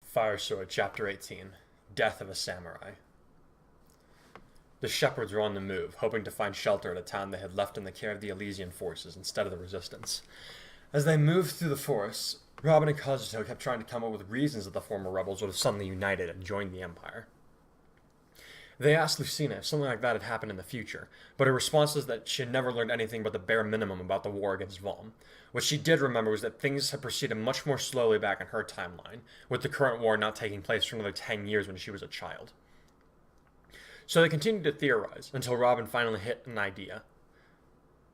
Fire Sword, Chapter 18 Death of a Samurai. The shepherds were on the move, hoping to find shelter at a town they had left in the care of the Ylissean forces instead of the resistance. As they moved through the forests, Robin and Kazuto kept trying to come up with reasons that the former rebels would have suddenly united and joined the Empire. They asked Lucina if something like that had happened in the future, but her response was that she had never learned anything but the bare minimum about the war against Valm. What she did remember was that things had proceeded much more slowly back in her timeline, with the current war not taking place for another 10 years when she was a child. So they continued to theorize, until Robin finally hit an idea.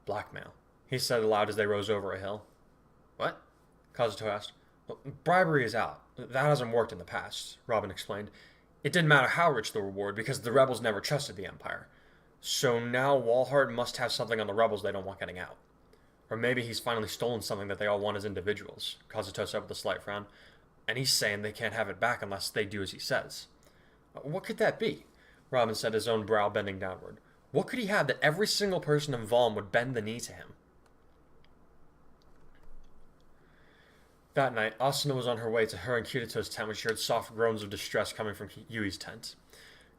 Blackmail, he said aloud as they rose over a hill. What? Kazuto asked. Well, bribery is out. That hasn't worked in the past, Robin explained. It didn't matter how rich the reward, because the rebels never trusted the Empire. So now Walhart must have something on the rebels they don't want getting out. Or maybe he's finally stolen something that they all want as individuals, Kazuto said with a slight frown. And he's saying they can't have it back unless they do as he says. What could that be? Robin said, his own brow bending downward. What could he have that every single person in Valm would bend the knee to him? That night, Asuna was on her way to her and Kirito's tent when she heard soft groans of distress coming from Yui's tent.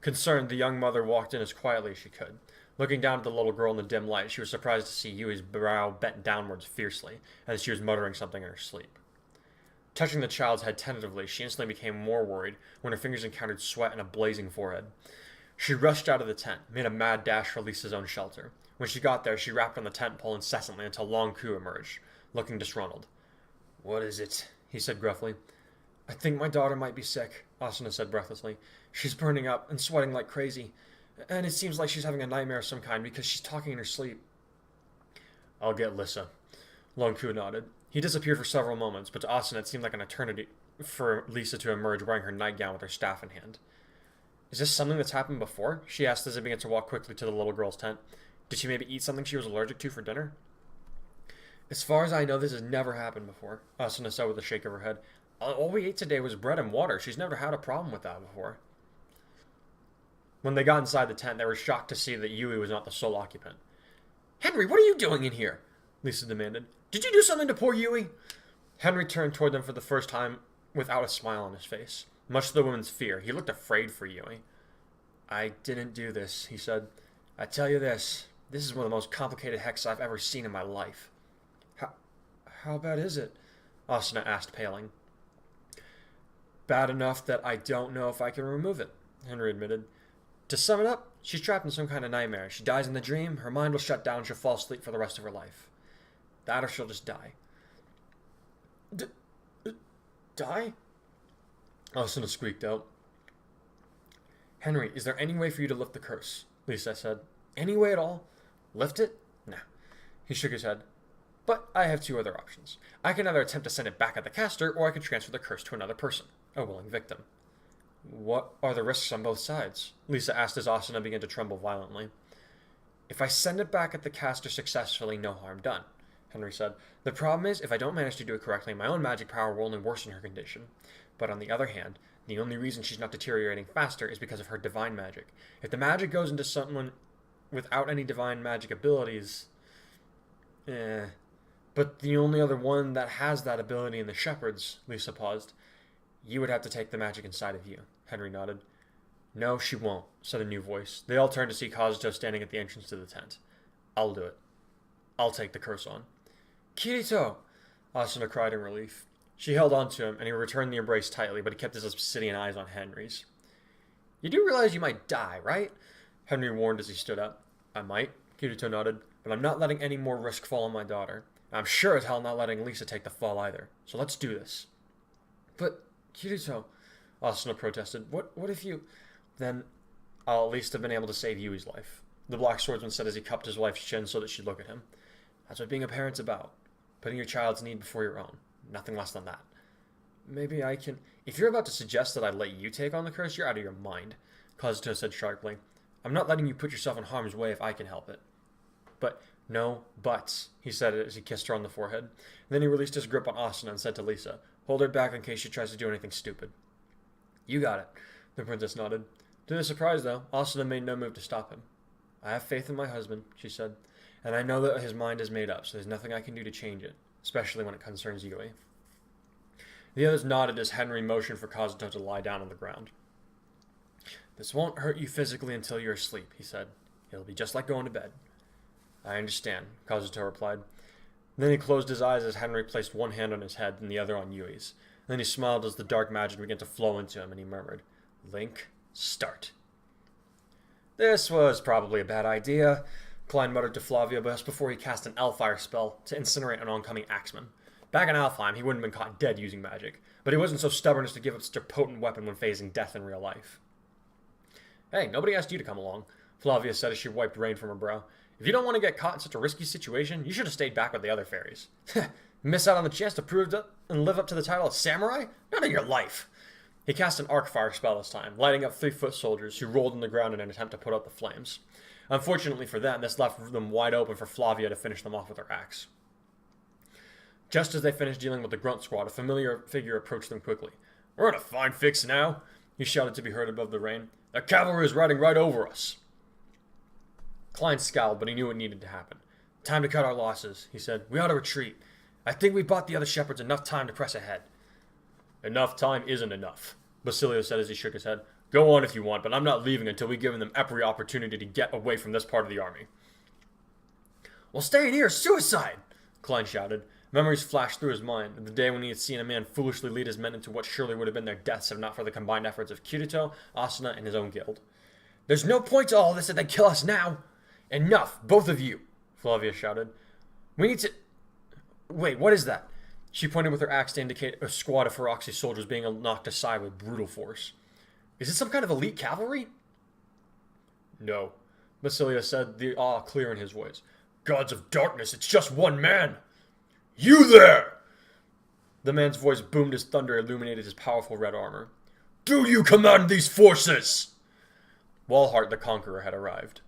Concerned, the young mother walked in as quietly as she could. Looking down at the little girl in the dim light, she was surprised to see Yui's brow bent downwards fiercely, as she was muttering something in her sleep. Touching the child's head tentatively, she instantly became more worried when her fingers encountered sweat and a blazing forehead. She rushed out of the tent, made a mad dash for Lisa's own shelter. When she got there, she rapped on the tent pole incessantly until Long Ku emerged, looking disgruntled. What is it? He said gruffly. I think my daughter might be sick, Asuna said breathlessly. She's burning up and sweating like crazy. And it seems like she's having a nightmare of some kind because she's talking in her sleep. I'll get Lissa. Long Ku nodded. He disappeared for several moments, but to Asuna it seemed like an eternity for Lisa to emerge wearing her nightgown with her staff in hand. Is this something that's happened before? She asked as they began to walk quickly to the little girl's tent. Did she maybe eat something she was allergic to for dinner? As far as I know, this has never happened before, Asuna said with a shake of her head. All we ate today was bread and water. She's never had a problem with that before. When they got inside the tent, they were shocked to see that Yui was not the sole occupant. Henry, what are you doing in here? Lisa demanded. Did you do something to poor Yui? Henry turned toward them for the first time without a smile on his face. Much to the woman's fear, he looked afraid for Yui. I didn't do this, he said. I tell you this is one of the most complicated hexes I've ever seen in my life. How bad is it? Asuna asked, paling. Bad enough that I don't know if I can remove it, Henry admitted. To sum it up, she's trapped in some kind of nightmare. She dies in the dream, her mind will shut down, she'll fall asleep for the rest of her life. That or she'll just die. Die? Asuna squeaked out. Henry, is there any way for you to lift the curse? Lisa said. Any way at all? Lift it? Nah. He shook his head. But I have two other options. I can either attempt to send it back at the caster, or I can transfer the curse to another person, a willing victim. What are the risks on both sides? Lisa asked as Asuna began to tremble violently. If I send it back at the caster successfully, no harm done, Henry said. The problem is, if I don't manage to do it correctly, my own magic power will only worsen her condition. But on the other hand, the only reason she's not deteriorating faster is because of her divine magic. If the magic goes into someone without any divine magic abilities... But the only other one that has that ability in the shepherds, Lisa paused. You would have to take the magic inside of you, Henry nodded. No, she won't, said a new voice. They all turned to see Kazuto standing at the entrance to the tent. I'll do it. I'll take the curse on. Kirito! Asuna cried in relief. She held on to him, and he returned the embrace tightly, but he kept his obsidian eyes on Henry's. You do realize you might die, right? Henry warned as he stood up. I might, Kirito nodded, but I'm not letting any more risk fall on my daughter. I'm sure as hell not letting Lisa take the fall either. So let's do this. But, Kirito, Asuna protested, what if you... Then I'll at least have been able to save Yui's life, the black swordsman said as he cupped his wife's chin so that she'd look at him. That's what being a parent's about. Putting your child's need before your own. Nothing less than that. Maybe I can... If you're about to suggest that I let you take on the curse, you're out of your mind, Kazuto said sharply. I'm not letting you put yourself in harm's way if I can help it. But... No buts, he said as he kissed her on the forehead. Then he released his grip on Asuna and said to Lisa, hold her back in case she tries to do anything stupid. You got it, the princess nodded. To their surprise, though, Asuna made no move to stop him. I have faith in my husband, she said, and I know that his mind is made up, so there's nothing I can do to change it, especially when it concerns Yui. The others nodded as Henry motioned for Kazuto to lie down on the ground. This won't hurt you physically until you're asleep, he said. It'll be just like going to bed. I understand, Kazuto replied. Then he closed his eyes as Henry placed one hand on his head and the other on Yui's. Then he smiled as the dark magic began to flow into him, and he murmured, Link, start. This was probably a bad idea, Klein muttered to Flavia just before he cast an Alfheim spell to incinerate an oncoming axeman. Back in Alfheim, he wouldn't have been caught dead using magic, but he wasn't so stubborn as to give up such a potent weapon when facing death in real life. Hey, nobody asked you to come along, Flavia said as she wiped rain from her brow. If you don't want to get caught in such a risky situation, you should have stayed back with the other fairies. Miss out on the chance to prove and live up to the title of samurai? Not in your life. He cast an arc fire spell this time, lighting up 3-foot soldiers who rolled on the ground in an attempt to put out the flames. Unfortunately for them, this left them wide open for Flavia to finish them off with her axe. Just as they finished dealing with the grunt squad, a familiar figure approached them quickly. We're in a fine fix now, he shouted to be heard above the rain. The cavalry is riding right over us. Klein scowled, but he knew what needed to happen. Time to cut our losses, he said. We ought to retreat. I think we bought the other shepherds enough time to press ahead. Enough time isn't enough, Basilio said as he shook his head. Go on if you want, but I'm not leaving until we've given them every opportunity to get away from this part of the army. Well, staying here is suicide, Klein shouted. Memories flashed through his mind of the day when he had seen a man foolishly lead his men into what surely would have been their deaths if not for the combined efforts of Kirito, Asuna, and his own guild. There's no point to all this if they kill us now. Enough, both of you, Flavia shouted. We need to... Wait, what is that? She pointed with her axe to indicate a squad of Feroxy soldiers being knocked aside with brutal force. Is it some kind of elite cavalry? No, Basilio said, the awe clear in his voice. Gods of darkness, it's just one man! You there! The man's voice boomed as thunder illuminated his powerful red armor. Do you command these forces? Walhart the Conqueror had arrived.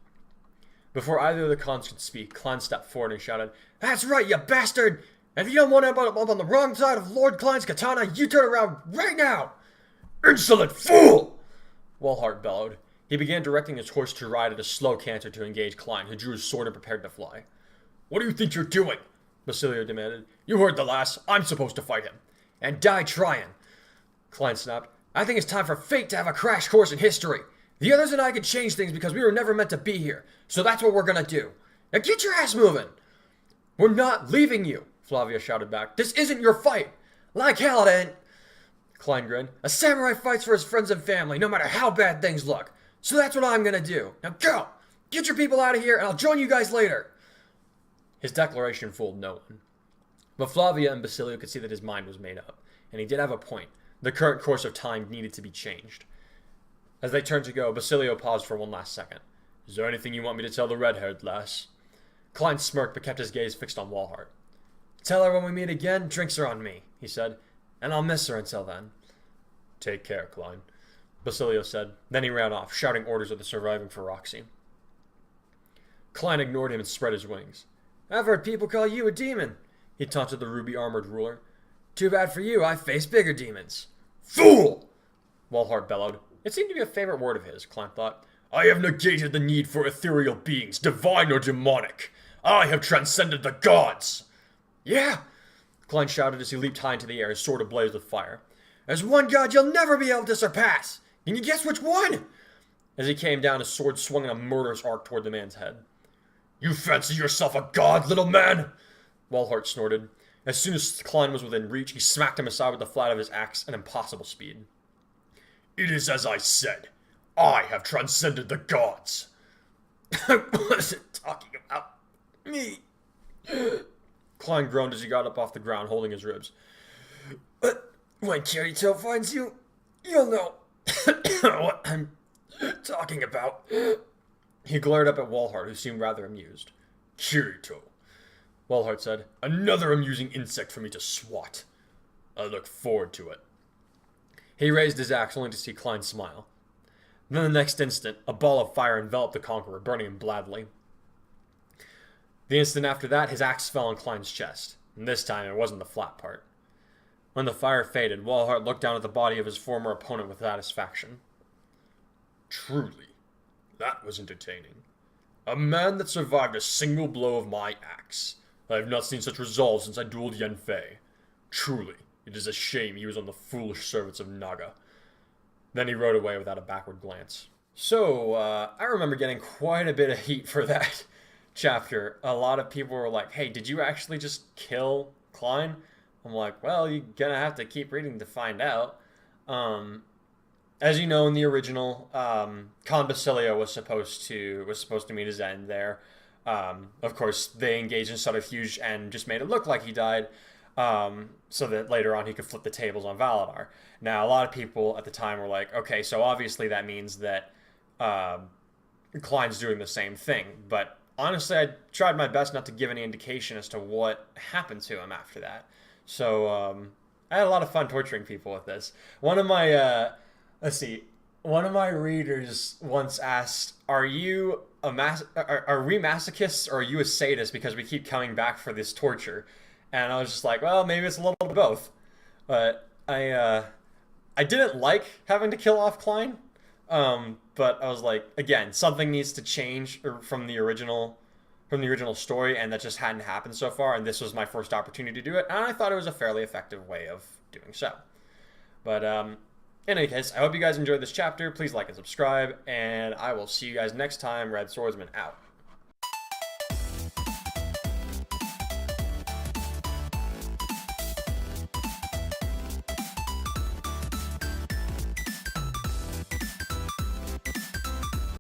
Before either of the cons could speak, Klein stepped forward and shouted, That's right, you bastard! And if you don't want to end up on the wrong side of Lord Klein's katana, you turn around right now! Insolent fool! Walhart bellowed. He began directing his horse to ride at a slow canter to engage Klein, who drew his sword and prepared to fly. What do you think you're doing? Basilio demanded. You heard the lass. I'm supposed to fight him. And die trying. Klein snapped. I think it's time for fate to have a crash course in history. The others and I could change things because we were never meant to be here. So that's what we're gonna do. Now get your ass moving. We're not leaving you, Flavia shouted back. This isn't your fight. Like hell it ain't. Klein grinned. A samurai fights for his friends and family, no matter how bad things look. So that's what I'm gonna do. Now go! Get your people out of here, and I'll join you guys later. His declaration fooled no one. But Flavia and Basilio could see that his mind was made up, and he did have a point. The current course of time needed to be changed. As they turned to go, Basilio paused for one last second. Is there anything you want me to tell the red-haired lass? Klein smirked but kept his gaze fixed on Walhart. Tell her when we meet again, drinks are on me, he said, and I'll miss her until then. Take care, Klein, Basilio said. Then he ran off, shouting orders at the surviving Feroxy. Klein ignored him and spread his wings. I've heard people call you a demon, he taunted the ruby-armored ruler. Too bad for you, I've faced bigger demons. Fool! Walhart bellowed. It seemed to be a favorite word of his, Klein thought. I have negated the need for ethereal beings, divine or demonic. I have transcended the gods. Yeah, Klein shouted as he leaped high into the air, his sword ablaze with fire. There's one god you'll never be able to surpass. Can you guess which one? As he came down, his sword swung in a murderous arc toward the man's head. You fancy yourself a god, little man? Walhart snorted. As soon as Klein was within reach, he smacked him aside with the flat of his axe at impossible speed. It is as I said. I have transcended the gods. I wasn't talking about me. Klein groaned as he got up off the ground, holding his ribs. But when Kirito finds you, you'll know what I'm talking about. He glared up at Walhart, who seemed rather amused. Kirito, Walhart said. Another amusing insect for me to swat. I look forward to it. He raised his axe only to see Klein smile. Then the next instant, a ball of fire enveloped the Conqueror, burning him badly. The instant after that, his axe fell on Klein's chest, and this time it wasn't the flat part. When the fire faded, Walhart looked down at the body of his former opponent with satisfaction. Truly, that was entertaining. A man that survived a single blow of my axe. I have not seen such resolve since I dueled Yen Fei. Truly, It is a shame he was on the foolish service of Naga. Then he rode away without a backward glance. So, I remember getting quite a bit of heat for that chapter. A lot of people were like, hey, did you actually just kill Klein? I'm like, well, you're gonna have to keep reading to find out. As you know, in the original, Con Basilio was supposed to meet his end there. Of course, they engaged in subterfuge and just made it look like he died, so that later on he could flip the tables on Valadar. Now, a lot of people at the time were like, okay, so obviously that means that Klein's doing the same thing. But honestly, I tried my best not to give any indication as to what happened to him after that. So I had a lot of fun torturing people with this. One of my one of my readers once asked, "Are you are we masochists or are you a sadist because we keep coming back for this torture?" And I was just like, well, maybe it's a little bit of both. But I didn't like having to kill off Klein. But I was like, again, something needs to change from the original story, and that just hadn't happened so far, and this was my first opportunity to do it, and I thought it was a fairly effective way of doing so. But in any case, I hope you guys enjoyed this chapter. Please like and subscribe, and I will see you guys next time. Red Swordsman out.